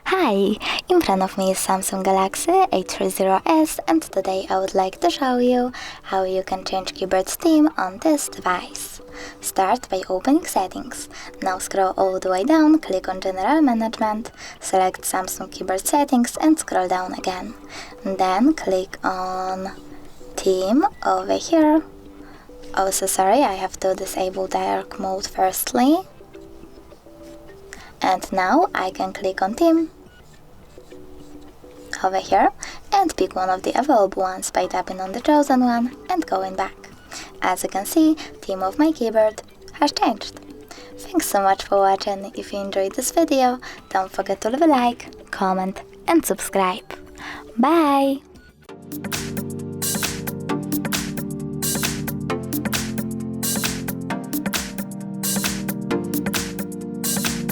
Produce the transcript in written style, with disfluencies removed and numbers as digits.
Hi! In front of me is Samsung Galaxy A03s, and today I would like to show you how you can change keyboard theme on this device. Start by opening Settings. Now scroll all the way down, click on General Management, select Samsung Keyboard Settings and scroll down again. Then click on Theme over here. Also sorry, I have to disable dark mode firstly. And now I can click on Theme over here and pick one of the available ones by tapping on the chosen one and going back. As you can see, theme of my keyboard has changed. Thanks so much for watching. If you enjoyed this video, don't forget to leave a like, comment and subscribe. Bye!